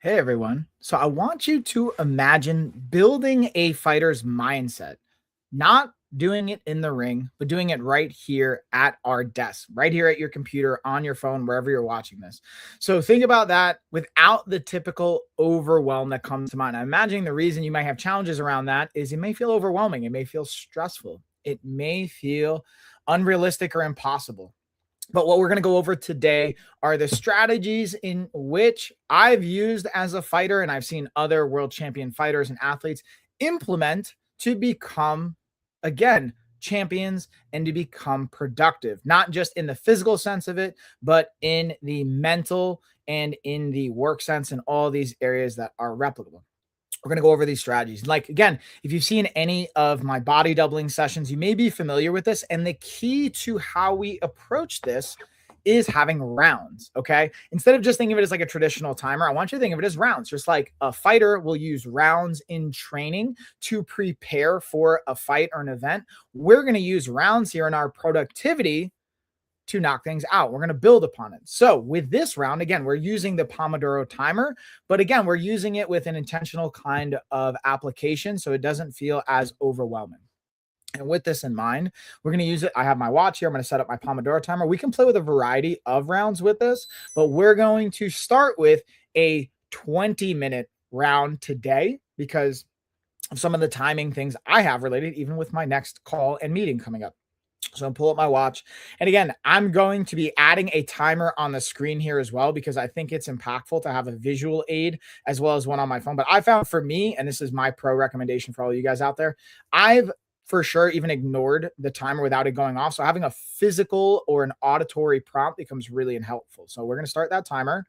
Hey everyone. So I want you to imagine building a fighter's mindset, not doing it in the ring, but doing it right here at our desk, right here at your computer, on your phone, wherever you're watching this. So think about that without the typical overwhelm that comes to mind. I'm imagining the reason you might have challenges around that is it may feel overwhelming, it may feel stressful, it may feel unrealistic or impossible. But what we're going to go over today are the strategies in which I've used as a fighter and I've seen other world champion fighters and athletes implement to become, again, champions and to become productive, not just in the physical sense of it, but in the mental and in the work sense and all these areas that are replicable. We're going to go over these strategies. Like, again, if you've seen any of my body doubling sessions, you may be familiar with this. And the key to how we approach this is having rounds. Okay. Instead of just thinking of it as like a traditional timer, I want you to think of it as rounds. Just like a fighter will use rounds in training to prepare for a fight or an event, we're going to use rounds here in our productivity to knock things out. We're going to build upon it. So with this round, again, we're using the Pomodoro timer, but again, we're using it with an intentional kind of application so it doesn't feel as overwhelming. And with this in mind, we're going to use it. I have my watch here. I'm going to set up my Pomodoro timer. We can play with a variety of rounds with this, but we're going to start with a 20-minute round today because of some of the timing things I have related, even with my next call and meeting coming up. So I'm pull up my watch. And again, I'm going to be adding a timer on the screen here as well, because I think it's impactful to have a visual aid as well as one on my phone. But I found for me, and this is my pro recommendation for all you guys out there, I've for sure even ignored the timer without it going off. So having a physical or an auditory prompt becomes really helpful. So we're going to start that timer.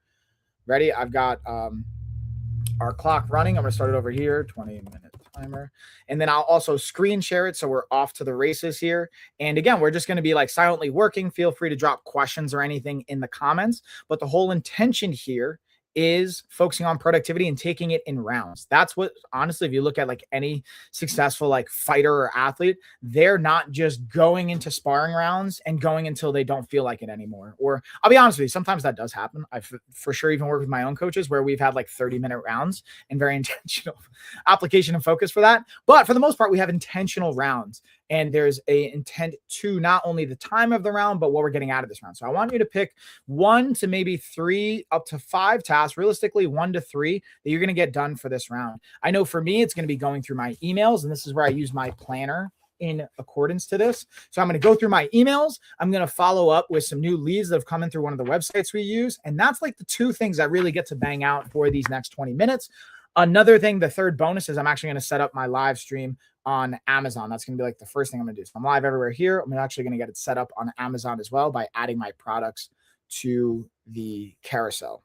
Ready? I've got our clock running. I'm going to start it over here, 20-minute timer. And then I'll also screen share it so we're off to the races here. And again, we're just going to be like silently working. Feel free to drop questions or anything in the comments. But the whole intention here is focusing on productivity and taking it in rounds. That's what, honestly, if you look at like any successful like fighter or athlete, they're not just going into sparring rounds and going until they don't feel like it anymore. Or I'll be honest with you, sometimes that does happen. I've for sure even worked with my own coaches where we've had like 30-minute rounds and very intentional application and focus for that. But for the most part, we have intentional rounds. And there's a intent to not only the time of the round, but what we're getting out of this round. So I want you to pick 1 to maybe 3 up to 5 tasks, realistically 1 to 3 that you're going to get done for this round. I know for me, it's going to be going through my emails, and this is where I use my planner in accordance to this. So I'm going to go through my emails. I'm going to follow up with some new leads that have come in through one of the websites we use. And that's like the 2 things I really get to bang out for these next 20 minutes. Another thing, the third bonus is I'm actually going to set up my live stream on Amazon. That's going to be like the first thing I'm going to do. So I'm live everywhere here. I'm actually going to get it set up on Amazon as well by adding my products to the carousel.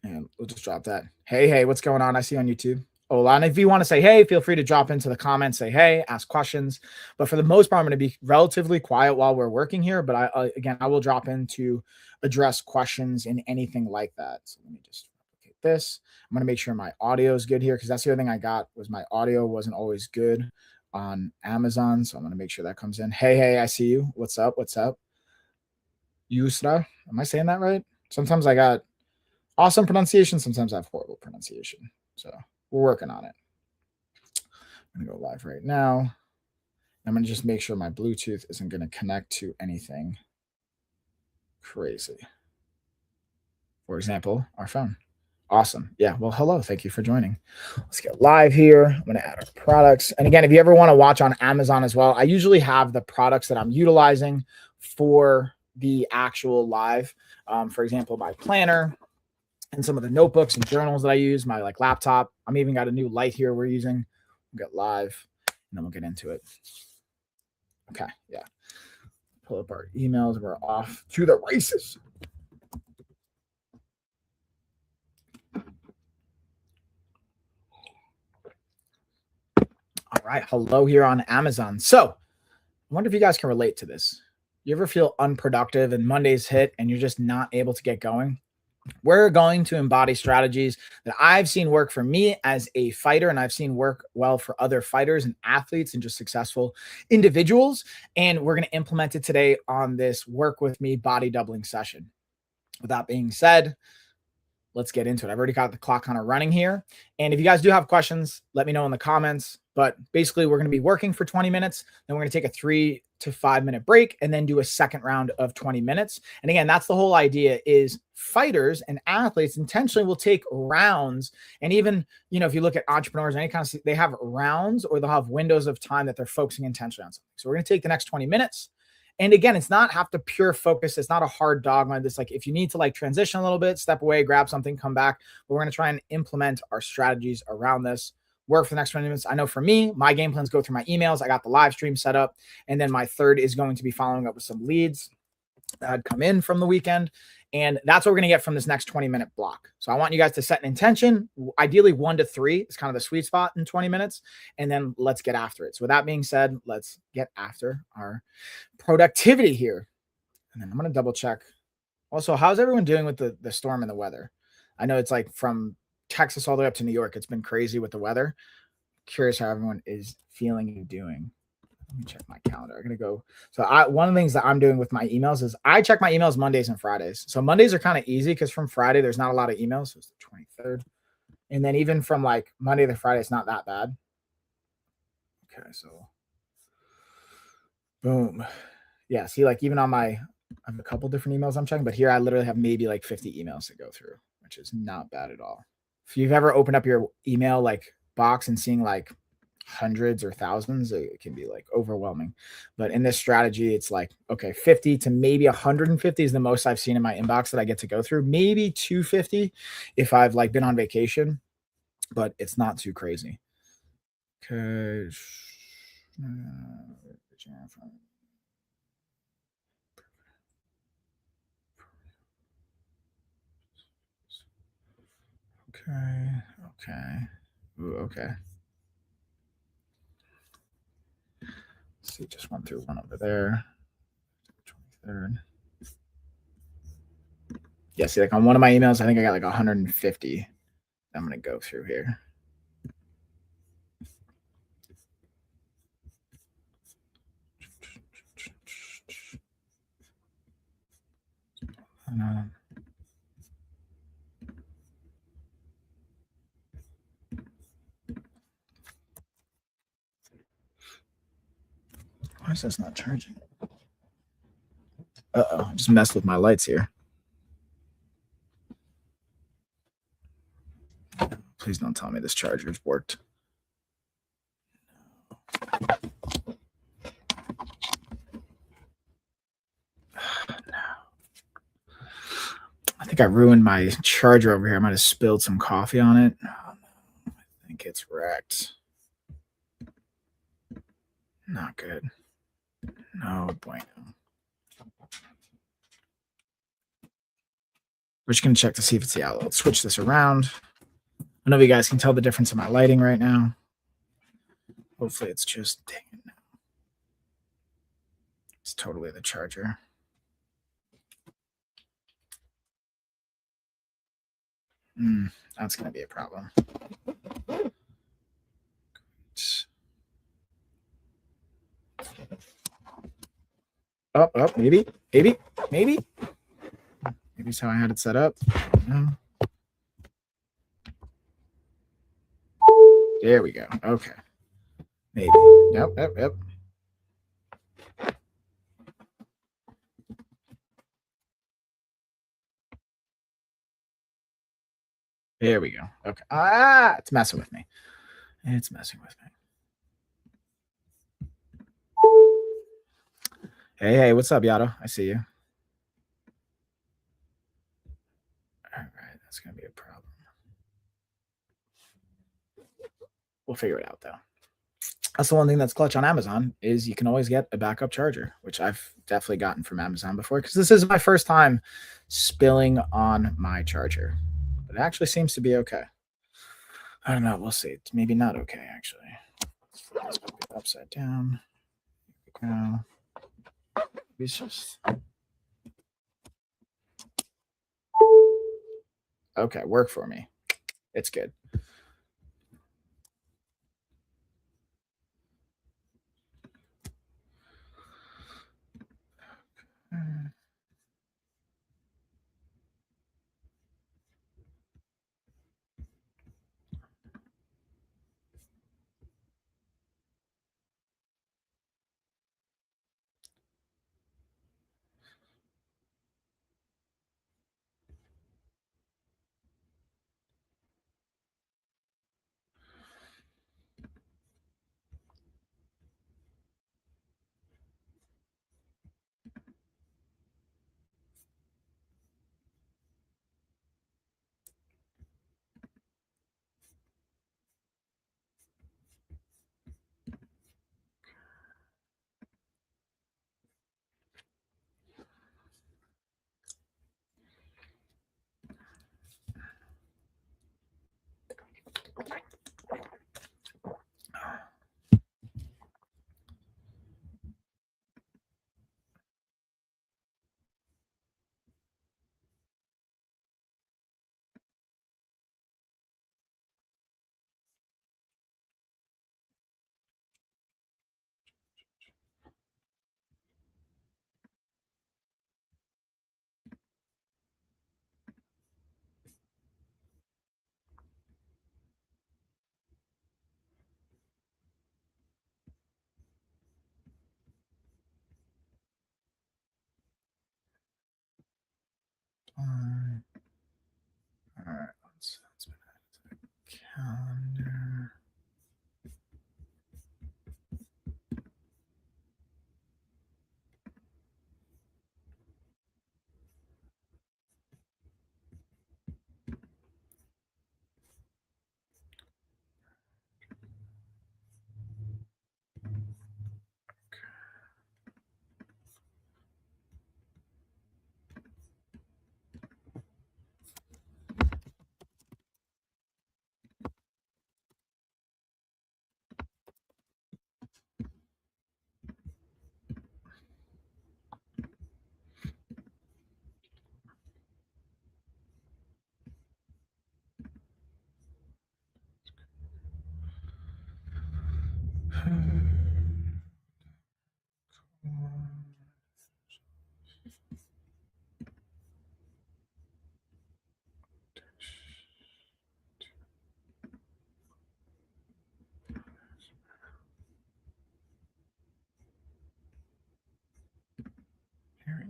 And we'll just drop that. Hey, what's going on? I see you on YouTube. Hola. And if you want to say hey, feel free to drop into the comments, say hey, ask questions. But for the most part, I'm going to be relatively quiet while we're working here. But I will drop in to address questions and anything like that. So let me just replicate this. I'm going to make sure my audio is good here because that's the other thing I got was my audio wasn't always good on Amazon. So I'm going to make sure that comes in. Hey, I see you. What's up? Yusra. Am I saying that right? Sometimes I got awesome pronunciation. Sometimes I have horrible pronunciation. So we're working on it. I'm going to go live right now. I'm going to just make sure my Bluetooth isn't going to connect to anything crazy. For example, our phone. Awesome. Yeah. Well, hello. Thank you for joining. Let's get live here. I'm going to add our products. And again, if you ever want to watch on Amazon as well, I usually have the products that I'm utilizing for the actual live. For example, my planner and some of the notebooks and journals that I use, my like laptop. I'm even got a new light here we're using. We'll get live and then we'll get into it. Okay. Yeah. Pull up our emails. We're off to the races. All right. Hello here on Amazon. So I wonder if you guys can relate to this. You ever feel unproductive and Mondays hit and you're just not able to get going? We're going to embody strategies that I've seen work for me as a fighter, and I've seen work well for other fighters and athletes and just successful individuals. And we're going to implement it today on this Work With Me body doubling session. With that being said, let's get into it. I've already got the clock kind of running here. And if you guys do have questions, let me know in the comments. But basically, we're going to be working for 20 minutes. Then we're going to take a 3 to 5 minute break and then do a second round of 20 minutes. And again, that's the whole idea is fighters and athletes intentionally will take rounds. And even, if you look at entrepreneurs, any kind of, they have rounds or they'll have windows of time that they're focusing intentionally on something. So we're going to take the next 20 minutes. And again, it's not have to pure focus. It's not a hard dogma. This like if you need to like transition a little bit, step away, grab something, come back. But we're going to try and implement our strategies around this. Work for the next 20 minutes. I know for me, my game plans go through my emails. I got the live stream set up. And then my third is going to be following up with some leads that had come in from the weekend. And that's what we're going to get from this next 20-minute block. So I want you guys to set an intention. Ideally 1 to 3 is kind of the sweet spot in 20 minutes. And then let's get after it. So with that being said, let's get after our productivity here. And then I'm going to double check. Also, how's everyone doing with the storm and the weather? I know it's like from Texas all the way up to New York. It's been crazy with the weather. Curious how everyone is feeling and doing. Let me check my calendar. I'm going to go. So one of the things that I'm doing with my emails is I check my emails Mondays and Fridays. So Mondays are kind of easy because from Friday, there's not a lot of emails. So it's the 23rd. And then even from like Monday to Friday, it's not that bad. Okay. So boom. Yeah. See, like even on I have a couple different emails I'm checking, but here I literally have maybe like 50 emails to go through, which is not bad at all. If you've ever opened up your email like box and seeing like hundreds or thousands, it can be like overwhelming. But in this strategy, it's like, okay, 50 to maybe 150 is the most I've seen in my inbox that I get to go through. Maybe 250 if I've like been on vacation, but it's not too crazy. Okay. Okay. Ooh, okay. Let's see, just went through one over there. 23rd. Yeah, see, like on one of my emails, I think I got like 150. I'm going to go through here. Why is this not charging? I just messed with my lights here. Please don't tell me this charger's worked. I think I ruined my charger over here. I might have spilled some coffee on it. Oh, no. I think it's wrecked. Not good. No bueno. We're just going to check to see if it's the outlet. Let's switch this around. I don't know if you guys can tell the difference in my lighting right now. Hopefully it's just, dang it. It's totally the charger. That's going to be a problem. Oh, maybe. Maybe it's how I had it set up. No. There we go. Okay. Maybe. Yep. There we go. Okay. It's messing with me. Hey, what's up, Yato? I see you. All right, that's gonna be a problem. We'll figure it out though. That's the one thing that's clutch on Amazon is you can always get a backup charger, which I've definitely gotten from Amazon before because this is my first time spilling on my charger. But it actually seems to be okay. I don't know. We'll see. It's maybe not okay, actually. Let's put it upside down. Now, it's just okay. Work for me. It's good.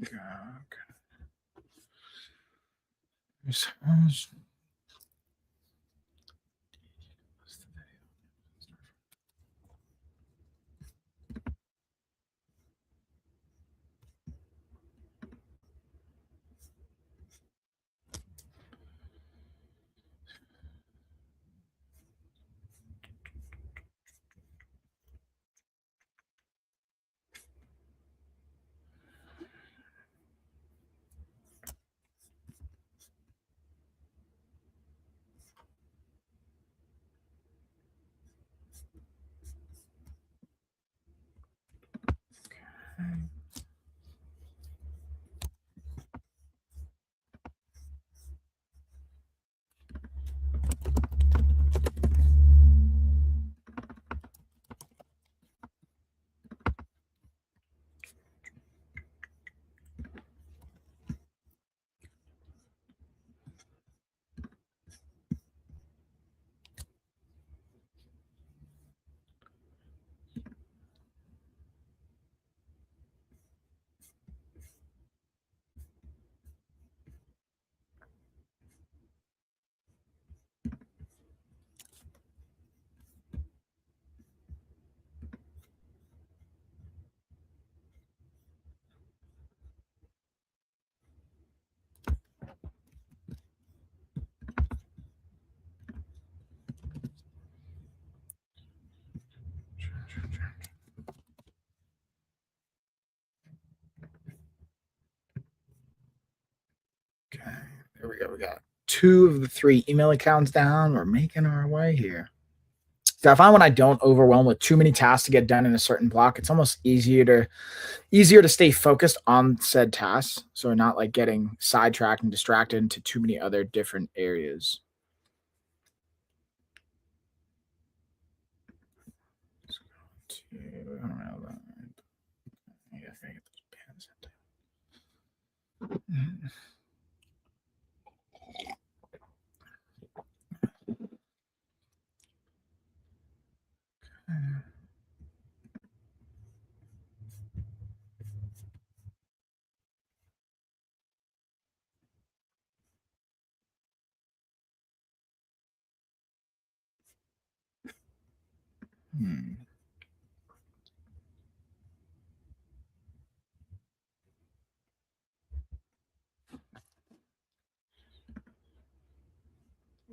go. Okay, there we go. We got two of the three email accounts down. We're making our way here. So I find when I don't overwhelm with too many tasks to get done in a certain block, it's almost easier to stay focused on said tasks. So we're not like getting sidetracked and distracted into too many other different areas. Let's go to, I don't know. I gotta get those pins into. Hmm.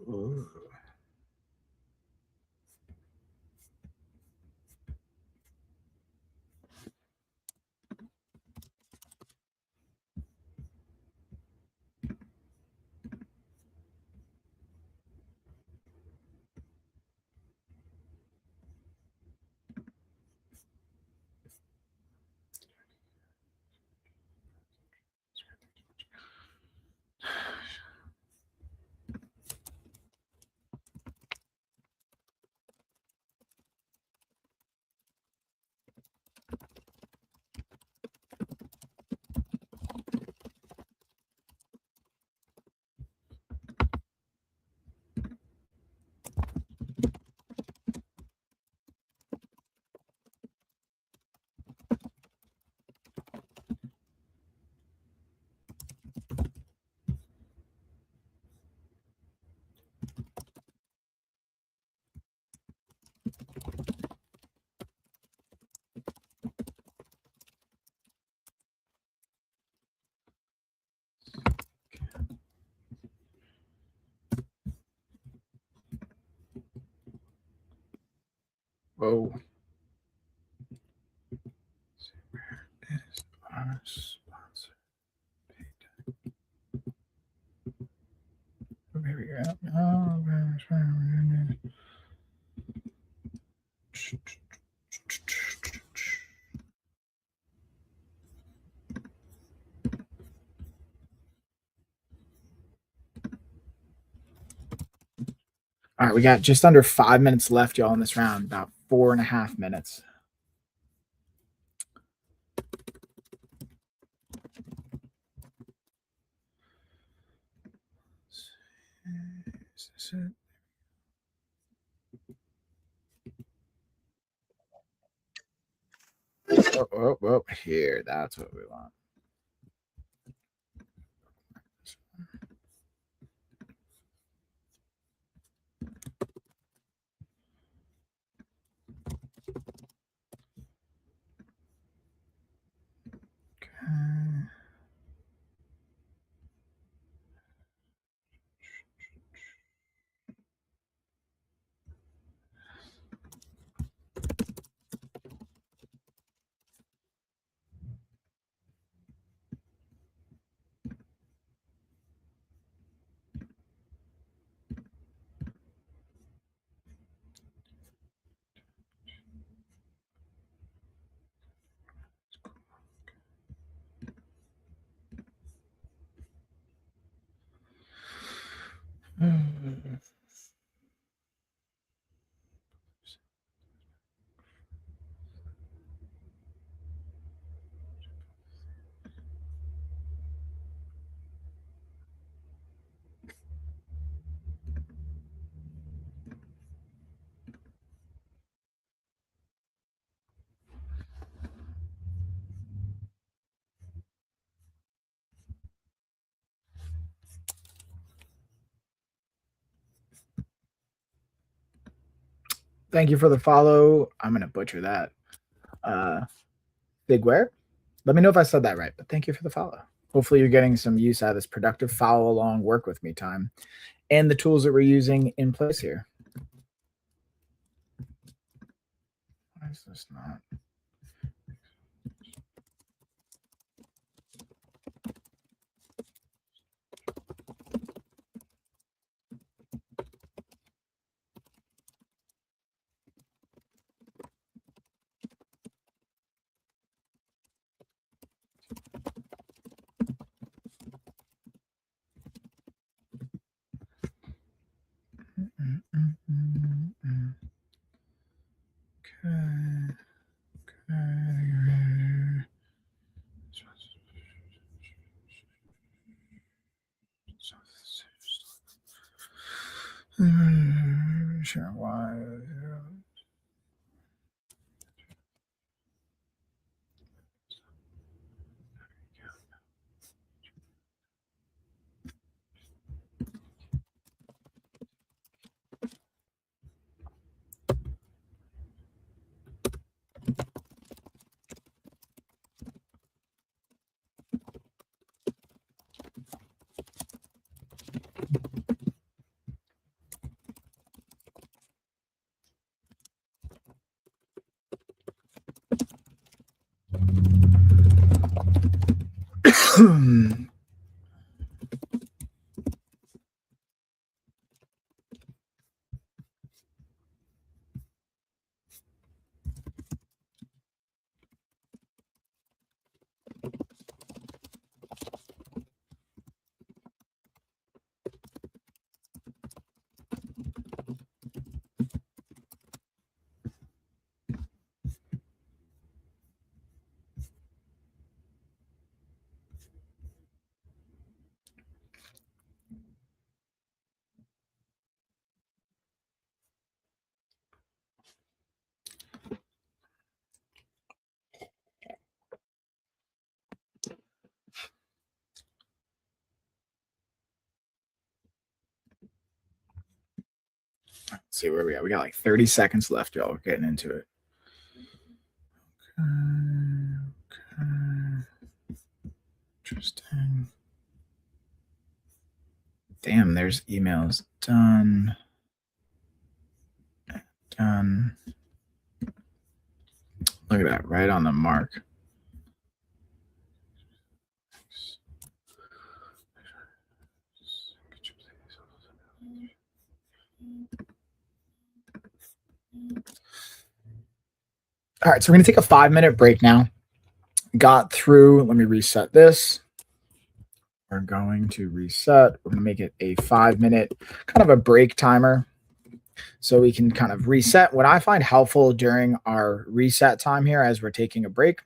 Ooh. Whoa. Where is our sponsor? Oh, here we go. Oh, all right, we got just under 5 minutes left, y'all, in this round. About 4.5 minutes. Is this it? Oh, here. That's what we want. Thank you for the follow. I'm gonna butcher that. Big where? Let me know if I said that right, but thank you for the follow. Hopefully you're getting some use out of this productive follow along work with me time and the tools that we're using in place here. Why is this not? Sure, why? Let's see where we at. We got like 30 seconds left, y'all. We're getting into it. Okay. Interesting. Damn, there's emails. Done. Done. Look at that, right on the mark. All right, so we're going to take a 5-minute break now. Got through, let me reset this. We're going to reset. We're going to make it a 5-minute kind of a break timer so we can kind of reset. What I find helpful during our reset time here as we're taking a break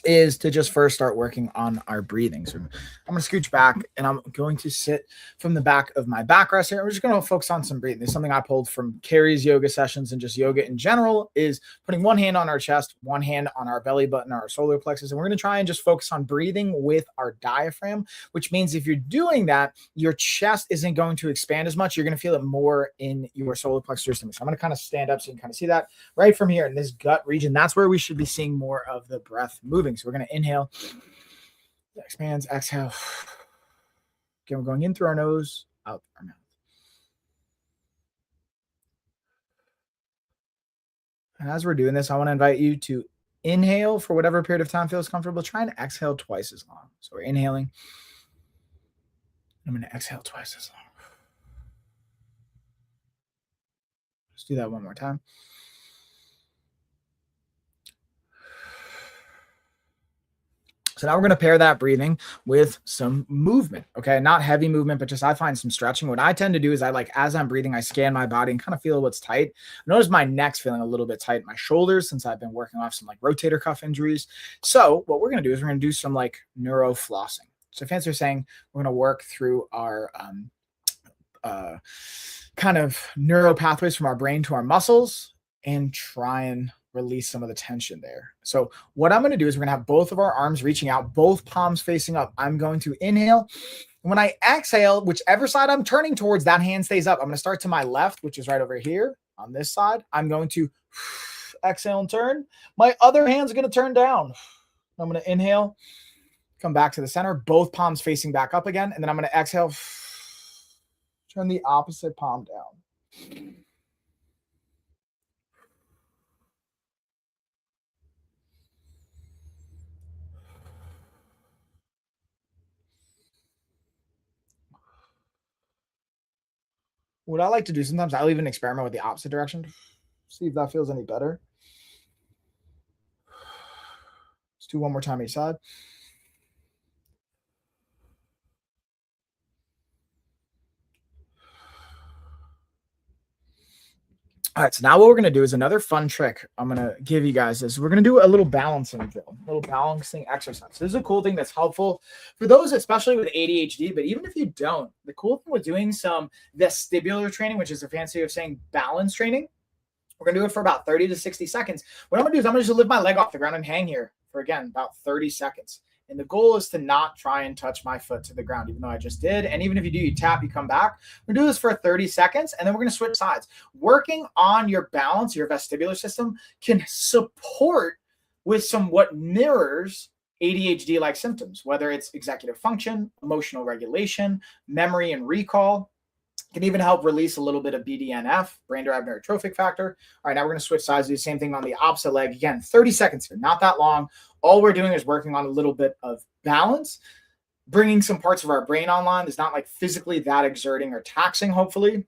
is to just first start working on our breathing. So I'm going to scooch back and I'm going to sit from the back of my backrest here. We're just going to focus on some breathing. There's something I pulled from Carrie's yoga sessions and just yoga in general is putting one hand on our chest, one hand on our belly button, our solar plexus. And we're going to try and just focus on breathing with our diaphragm, which means if you're doing that, your chest isn't going to expand as much. You're going to feel it more in your solar plexus. So I'm going to kind of stand up so you can kind of see that right from here in this gut region. That's where we should be seeing more of the breath moving. So we're going to inhale, expands, exhale. Again, we're going in through our nose, out our mouth. And as we're doing this, I want to invite you to inhale for whatever period of time feels comfortable. Try and exhale twice as long. So we're inhaling. I'm going to exhale twice as long. Let's do that one more time. So now we're going to pair that breathing with some movement. Okay. Not heavy movement, but just I find some stretching. What I tend to do is as I'm breathing, I scan my body and kind of feel what's tight. Notice my neck's feeling a little bit tight, my shoulders, since I've been working off some rotator cuff injuries. So what we're going to do is we're going to do some neuro flossing. So fancy saying we're going to work through our kind of neuro pathways from our brain to our muscles and try and release some of the tension there. So what I'm going to do is we're going to have both of our arms reaching out, both palms facing up. I'm going to inhale. And when I exhale, whichever side I'm turning towards, that hand stays up. I'm going to start to my left, which is right over here. On this side, I'm going to exhale and turn. My other hand's going to turn down. I'm going to inhale, come back to the center, both palms facing back up again. And then I'm going to exhale, turn the opposite palm down. What I like to do sometimes, I'll even experiment with the opposite direction. See if that feels any better. Let's do one more time each side. All right, so now what we're going to do is another fun trick I'm going to give you guys is we're going to do a little balancing drill, a little balancing exercise. So this is a cool thing that's helpful for those, especially with ADHD, but even if you don't, the cool thing with doing some vestibular training, which is a fancy way of saying balance training, we're going to do it for about 30 to 60 seconds. What I'm going to do is I'm going to just lift my leg off the ground and hang here for, again, about 30 seconds. And the goal is to not try and touch my foot to the ground, even though I just did. And even if you do, you tap, you come back. We're going to do this for 30 seconds, and then we're going to switch sides. Working on your balance, your vestibular system, can support with what mirrors ADHD-like symptoms, whether it's executive function, emotional regulation, memory and recall. Can even help release a little bit of BDNF, brain-derived neurotrophic factor. All right, now we're going to switch sides, do the same thing on the opposite leg. Again, 30 seconds here, not that long. All we're doing is working on a little bit of balance, bringing some parts of our brain online. It's not like physically that exerting or taxing, hopefully.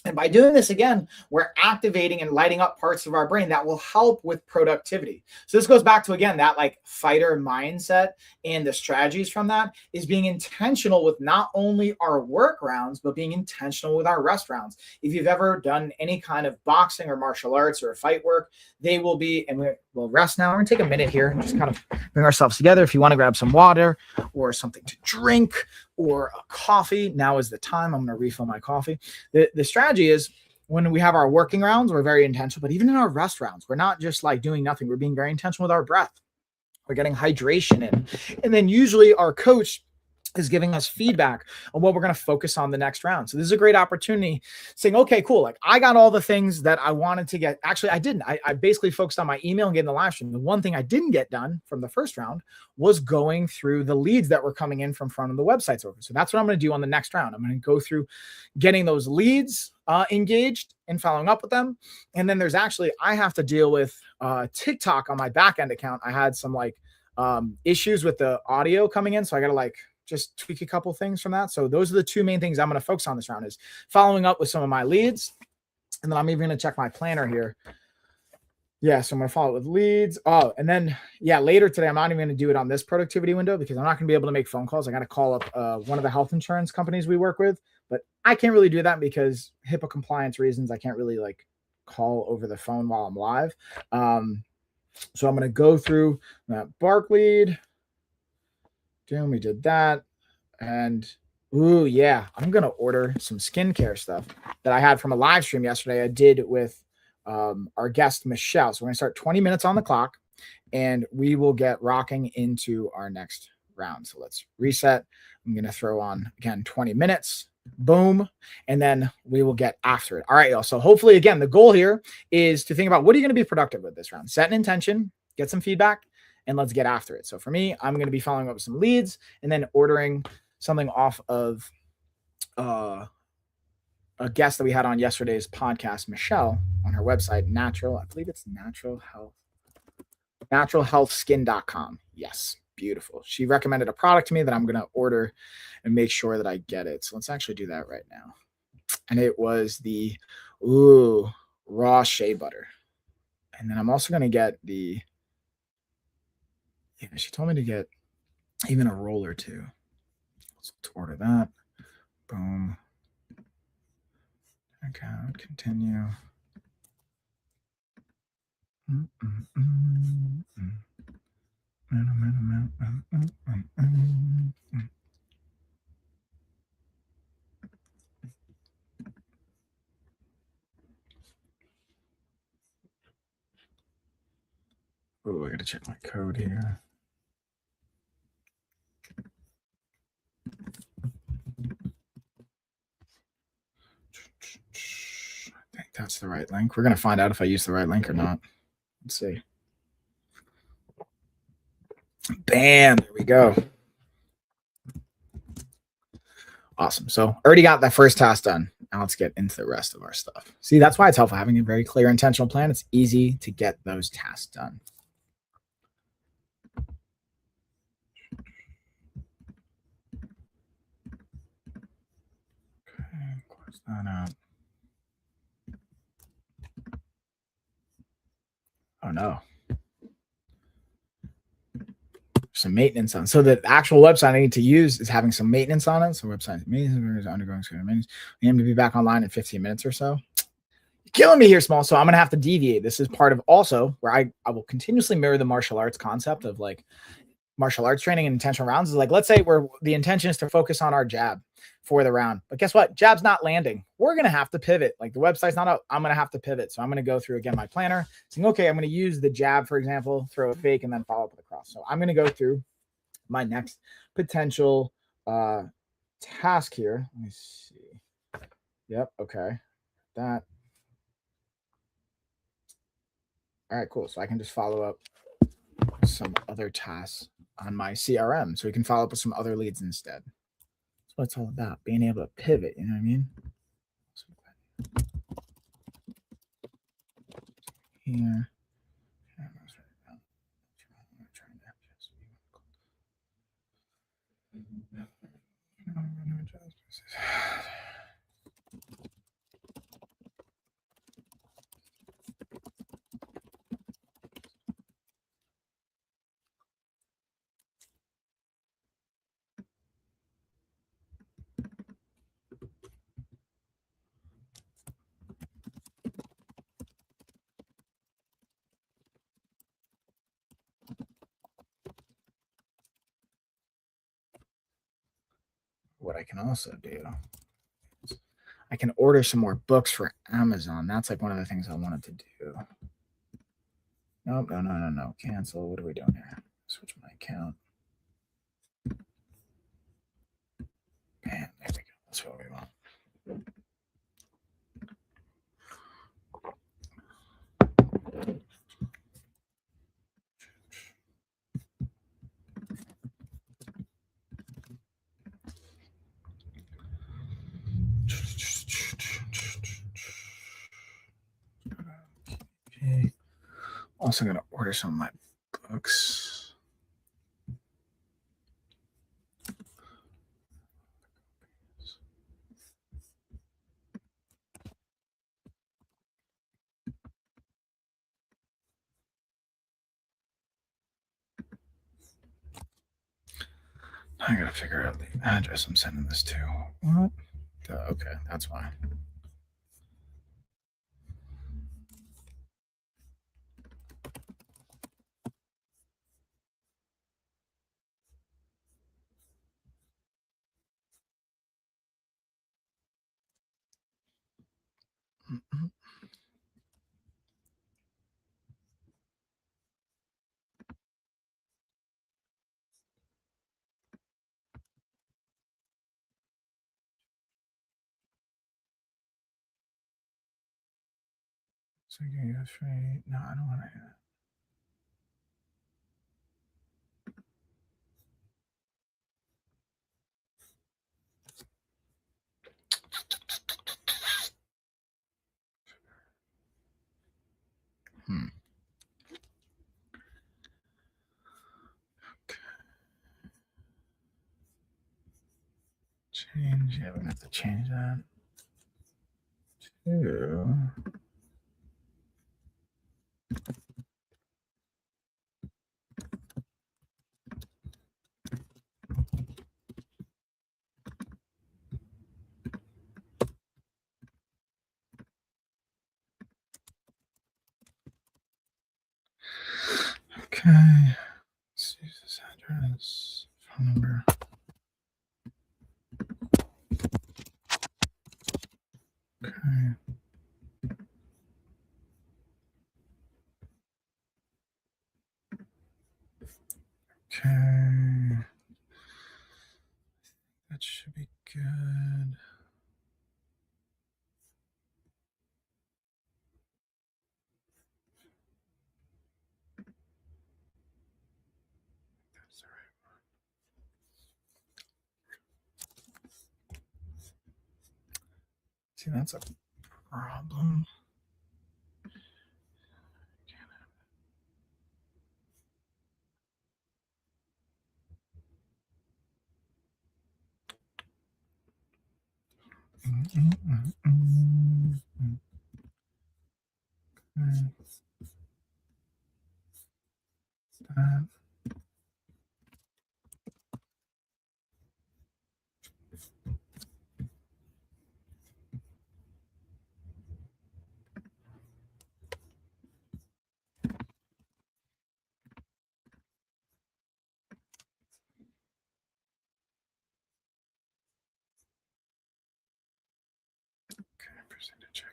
And by doing this, again, we're activating and lighting up parts of our brain that will help with productivity. So this goes back to, again, that like fighter mindset, and the strategies from that is being intentional with not only our work rounds, but being intentional with our rest rounds. If you've ever done any kind of boxing or martial arts or fight work, they will be, and we'll rest now. We're gonna take a minute here and just kind of bring ourselves together. If you want to grab some water or something to drink or a coffee, now is the time. I'm going to refill my coffee. The strategy is when we have our working rounds, we're very intentional, but even in our rest rounds, we're not just like doing nothing. We're being very intentional with our breath. We're getting hydration in. And then usually our coach is giving us feedback on what we're going to focus on the next round. So this is a great opportunity saying, okay, cool. Like I got all the things that I wanted to get. Actually, I didn't. I basically focused on my email and getting the live stream. The one thing I didn't get done from the first round was going through the leads that were coming in from front of the websites over. So that's what I'm going to do on the next round. I'm going to go through getting those leads engaged and following up with them. And then there's actually, I have to deal with TikTok on my backend account. I had some like issues with the audio coming in. So I got to like just tweak a couple things from that. So those are the two main things I'm going to focus on this round is following up with some of my leads. And then I'm even going to check my planner here. Yeah, so I'm going to follow it with leads. Oh, and then, yeah, later today, I'm not even going to do it on this productivity window because I'm not going to be able to make phone calls. I got to call up one of the health insurance companies we work with, but I can't really do that because HIPAA compliance reasons. I can't really like call over the phone while I'm live. So I'm going to go through that Bark lead. Doom, we did that. And ooh, yeah, I'm gonna order some skincare stuff that I had from a live stream yesterday. I did with our guest Michelle. So we're gonna start 20 minutes on the clock, and we will get rocking into our next round. So let's reset. I'm gonna throw on again 20 minutes. Boom, and then we will get after it. All right, y'all. So hopefully, again, the goal here is to think about what are you going to be productive with this round. Set an intention, get some feedback, and let's get after it. So for me, I'm going to be following up with some leads and then ordering something off of a guest that we had on yesterday's podcast, Michelle, on her website, I believe it's naturalhealthskin.com. Yes, beautiful. She recommended a product to me that I'm going to order and make sure that I get it. So let's actually do that right now. And it was the raw shea butter. And then I'm also going to get she told me to get even a roller too. Let's order that. Boom. Account, continue. Oh, I gotta check my code here. I think that's the right link. We're going to find out if I use the right link or not. Let's see. Bam, there we go. Awesome. So already got that first task done. Now let's get into the rest of our stuff. See, that's why it's helpful having a very clear intentional plan. It's easy to get those tasks done. Okay, close that out. Oh no. Some maintenance on. So the actual website I need to use is having some maintenance on it. So website maintenance is undergoing some maintenance. We aim to be back online in 15 minutes or so. You're killing me here, Small. So I'm gonna have to deviate. This is part of also where I will continuously mirror the martial arts concept of like martial arts training and intentional rounds. Is like, let's say the intention is to focus on our jab for the round. But guess what? Jab's not landing. We're going to have to pivot. Like the website's not out. I'm going to have to pivot. So I'm going to go through again my planner saying, okay, I'm going to use the jab, for example, throw a fake and then follow up with a cross. So I'm going to go through my next potential task here. Let me see. Yep. Okay. That. All right, cool. So I can just follow up some other tasks on my CRM. So we can follow up with some other leads instead. That's what it's all about, being able to pivot. You know what I mean? Here. What I can also do, I can order some more books for Amazon. That's like one of the things I wanted to do. Nope, no. Cancel. What are we doing here? Switch my account. Bam, there we go. That's what we want. Okay. Also gonna order some of my books. I gotta figure out the address I'm sending this to. What? Okay, that's why. Mm-mm. So that's right. No, I don't want to. Hmm. Change. Yeah, we're gonna have to change that to. Okay. Let's use this address, phone number. Okay. Okay. That should be good. See, that's a problem. Percentage.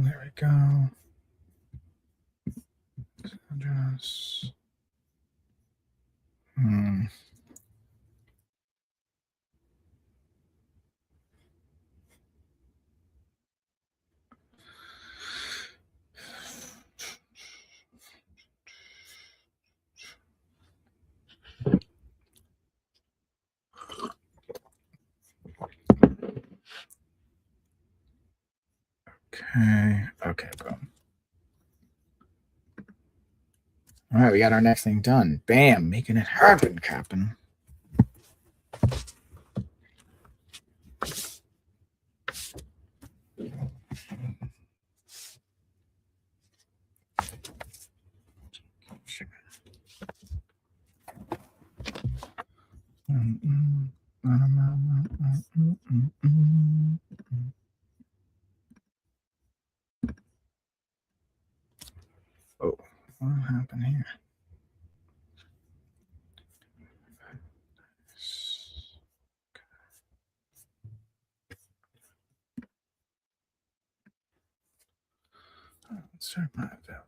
There we go. Just, Okay, boom. All right, we got our next thing done. Bam, making it happen, Captain. Oh, what happened here? Let's check my availability.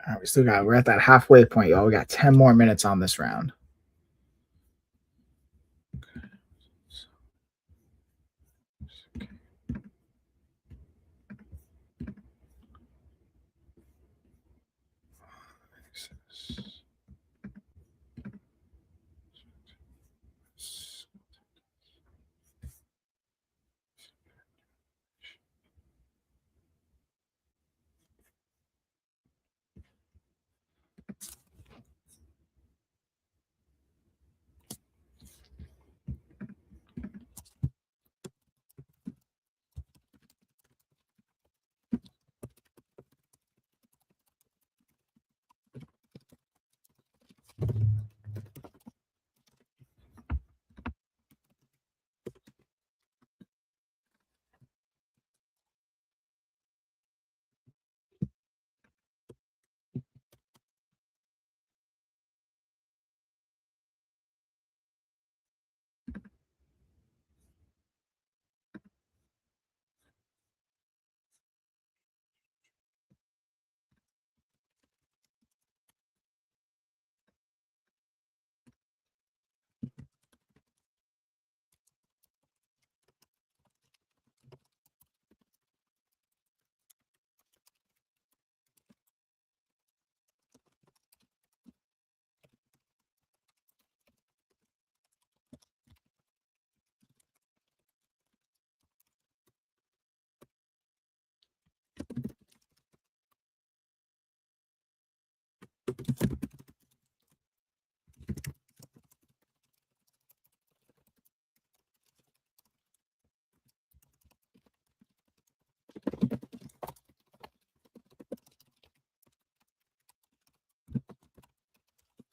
All right, we're at that halfway point, y'all. We got 10 more minutes on this round.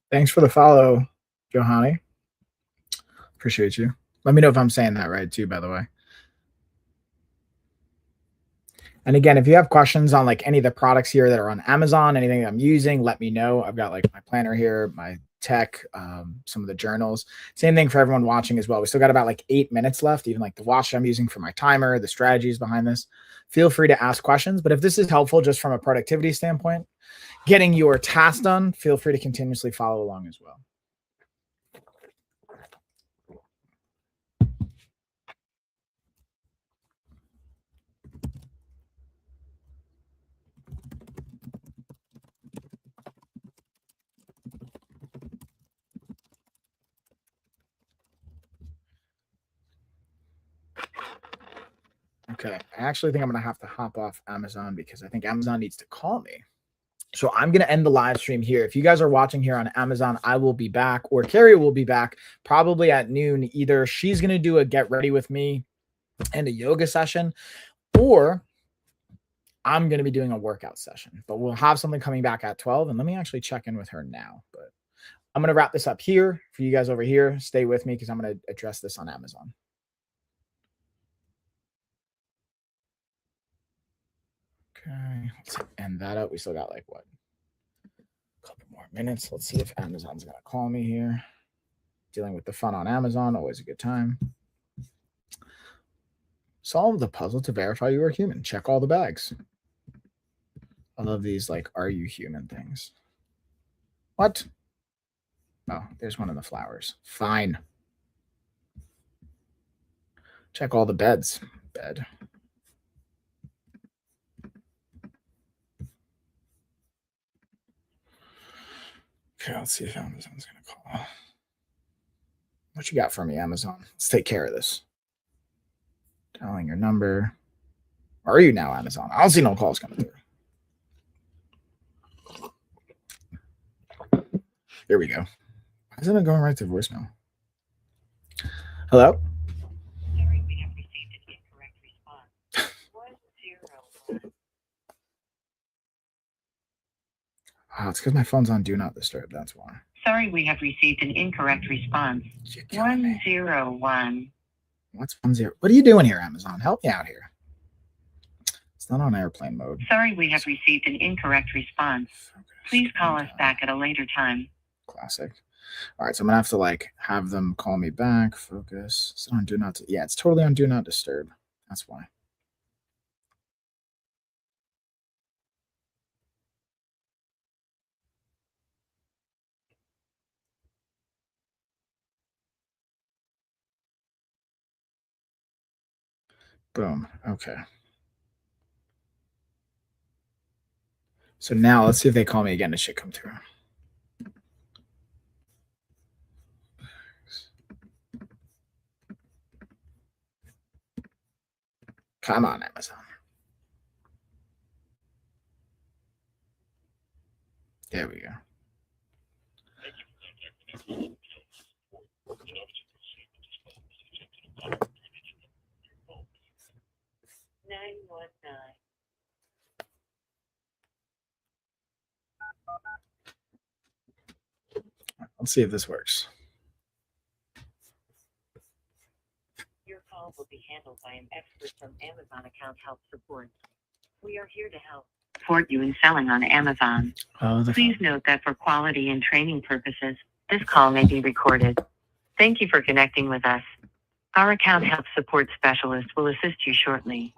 Thanks for the follow, Johanny. Appreciate you. Let me know if I'm saying that right too, by the way. And again, if you have questions on like any of the products here that are on Amazon, anything I'm using, let me know. I've got like my planner here, my tech, some of the journals. Same thing for everyone watching as well. We still got about like 8 minutes left, even like the watch I'm using for my timer, the strategies behind this. Feel free to ask questions. But if this is helpful just from a productivity standpoint, getting your tasks done, feel free to continuously follow along as well. Okay, I actually think I'm going to have to hop off Amazon because I think Amazon needs to call me. So I'm going to end the live stream here. If you guys are watching here on Amazon, I will be back, or Carrie will be back probably at noon. Either she's going to do a get ready with me and a yoga session, or I'm going to be doing a workout session, but we'll have something coming back at 12. And let me actually check in with her now. But I'm going to wrap this up here for you guys over here. Stay with me because I'm going to address this on Amazon. Okay, let's end that up. We still got like what? A couple more minutes. Let's see if Amazon's going to call me here. Dealing with the fun on Amazon, always a good time. Solve the puzzle to verify you are human. Check all the bags. I love these like, are you human things? What? Oh, there's one in the flowers. Fine. Check all the beds. Bed. Okay, let's see if Amazon's going to call. What you got for me, Amazon? Let's take care of this. Dialing your number. Are you now, Amazon? I don't see no calls coming through. Here we go. Why isn't it going right to voicemail? Hello? Sorry, we have received an incorrect response. 101. Oh, it's because my phone's on Do Not Disturb. That's why. Sorry, we have received an incorrect response. 101. What's 10? What are you doing here, Amazon? Help me out here. It's not on airplane mode. Sorry, we have received an incorrect response. Please call us back at a later time. Classic. All right, so I'm gonna have to like have them call me back. Focus. It's on Do Not. Yeah, it's totally on Do Not Disturb. That's why. Boom. Okay. So now let's see if they call me again. It should come through. Come on, Amazon. There we go. Let's see if this works. Your call will be handled by an expert from Amazon Account Help Support. We are here to help support you in selling on Amazon. Please note that for quality and training purposes, this call may be recorded. Thank you for connecting with us. Our Account Help Support specialist will assist you shortly.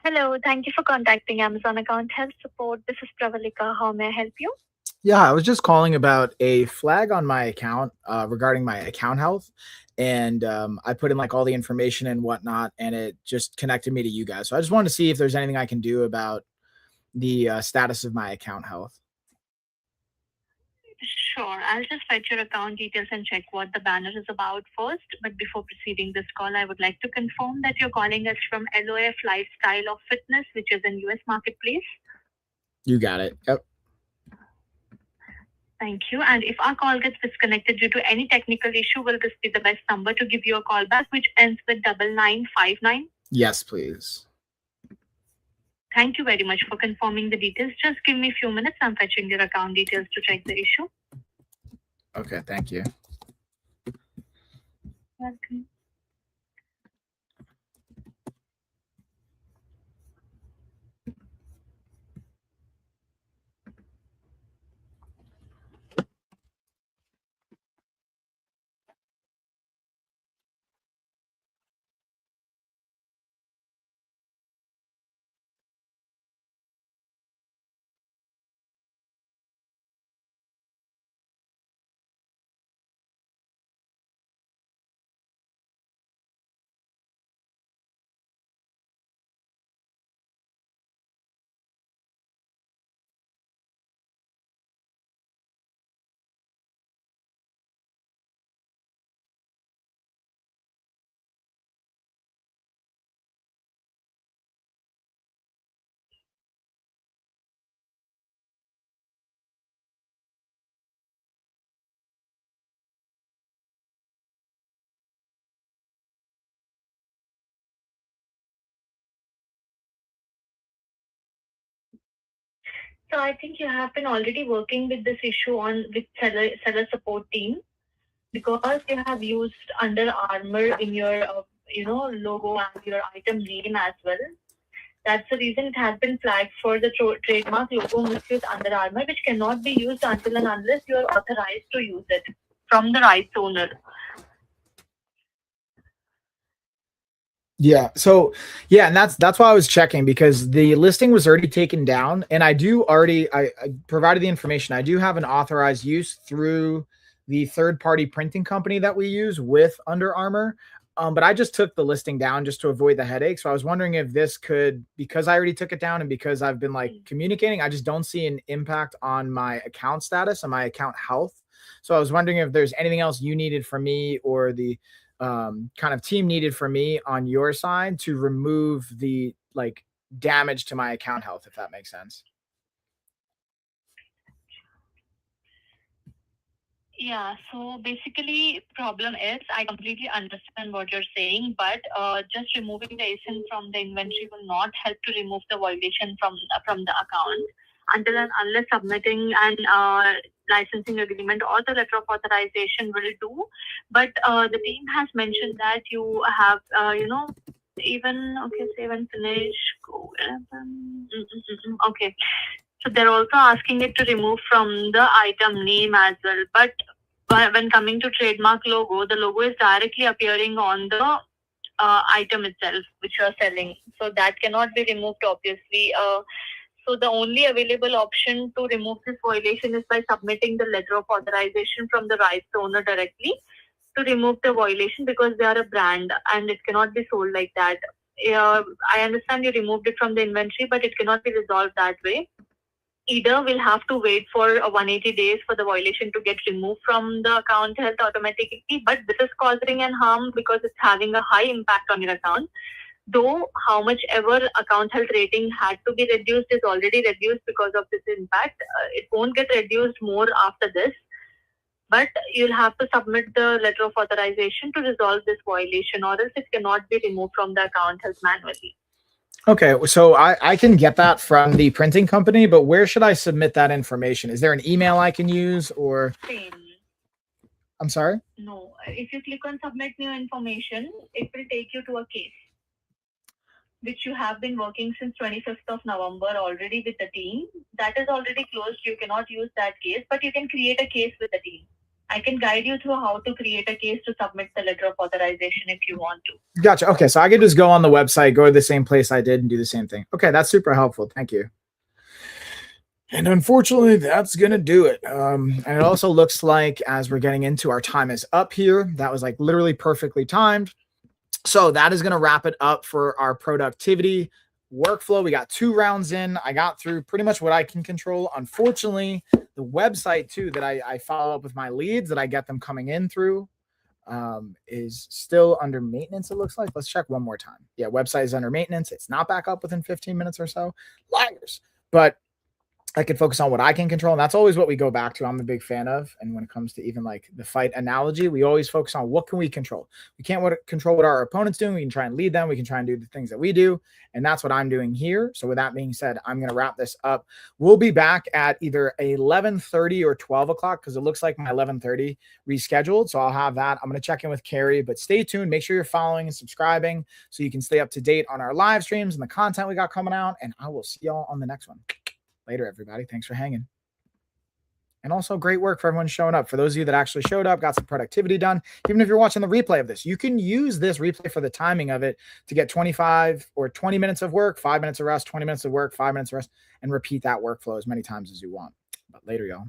Hello, thank you for contacting Amazon Account Help Support. This is Pravalika. How may I help you? Yeah, I was just calling about a flag on my account regarding my account health. And I put in like all the information and whatnot, and it just connected me to you guys. So I just wanted to see if there's anything I can do about the status of my account health. Sure, I'll just fetch your account details and check what the banner is about first. But before proceeding this call, I would like to confirm that you're calling us from LOF Lifestyle of Fitness, which is in US Marketplace. You got it. Yep. Thank you. And if our call gets disconnected due to any technical issue, will this be the best number to give you a call back, which ends with 9959? Yes, please. Thank you very much for confirming the details. Just give me a few minutes. I'm fetching your account details to check the issue. Okay, thank you. Welcome. So I think you have been already working with this issue on with seller support team, because you have used Under Armour in your logo and your item name as well. That's the reason it has been flagged for the trademark logo misuse Under Armour, which cannot be used until and unless you are authorized to use it from the rights owner. Yeah. So yeah, and that's why I was checking, because the listing was already taken down, and I provided the information. I do have an authorized use through the third party printing company that we use with Under Armour. But I just took the listing down just to avoid the headache. So I was wondering if this could, because I already took it down and because I've been like communicating, I just don't see an impact on my account status and my account health. So I was wondering if there's anything else you needed from me, or the kind of team needed for me on your side to remove the like damage to my account health, if that makes sense. Yeah, so basically, problem is I completely understand what you're saying, but just removing the ASIN from the inventory will not help to remove the violation from the account until and unless submitting an licensing agreement or the letter of authorization will do. But the team has mentioned that you have, even okay, save and finish. Go. Okay. So they're also asking it to remove from the item name as well. But when coming to trademark logo, the logo is directly appearing on the item itself, which you're selling. So that cannot be removed, obviously. So the only available option to remove this violation is by submitting the letter of authorization from the rights owner directly to remove the violation, because they are a brand and it cannot be sold like that. I understand you removed it from the inventory, but it cannot be resolved that way. Either we'll have to wait for 180 days for the violation to get removed from the account health automatically, but this is causing an harm because it's having a high impact on your account. Though how much ever account health rating had to be reduced is already reduced because of this impact. It won't get reduced more after this, but you'll have to submit the letter of authorization to resolve this violation, or else it cannot be removed from the account health manually. Okay, so I can get that from the printing company, but where should I submit that information? Is there an email I can use, or? Same. I'm sorry? No. If you click on submit new information, it will take you to a case, which you have been working since 25th of November already with the team. That is already closed. You cannot use that case, but you can create a case with the team. I can guide you through how to create a case to submit the letter of authorization if you want to. Gotcha. Okay, so I could just go on the website, go to the same place I did, and do the same thing. Okay, that's super helpful. Thank you. And unfortunately, that's going to do it. And it also looks like, as we're getting into, our time is up here. That was like literally perfectly timed. So that is going to wrap it up for our productivity workflow. We got 2 rounds in. I got through pretty much what I can control. Unfortunately, The website too that I follow up with my leads, that I get them coming in through, is still under maintenance, it looks like. Let's check one more time. Yeah, website is under maintenance. It's not back up within 15 minutes or so. Liars. But I can focus on what I can control. And that's always what we go back to. I'm a big fan of. And when it comes to even like the fight analogy, we always focus on what can we control. We can't control what our opponent's doing. We can try and lead them. We can try and do the things that we do. And that's what I'm doing here. So with that being said, I'm going to wrap this up. We'll be back at either 11:30 or 12 o'clock, because it looks like my 11:30 rescheduled. So I'll have that. I'm going to check in with Carrie, but stay tuned. Make sure you're following and subscribing so you can stay up to date on our live streams and the content we got coming out. And I will see y'all on the next one. Later, everybody. Thanks for hanging. And also great work for everyone showing up. For those of you that actually showed up, got some productivity done. Even if you're watching the replay of this, you can use this replay for the timing of it to get 25 or 20 minutes of work, 5 minutes of rest, 20 minutes of work, 5 minutes of rest, and repeat that workflow as many times as you want. But later, y'all.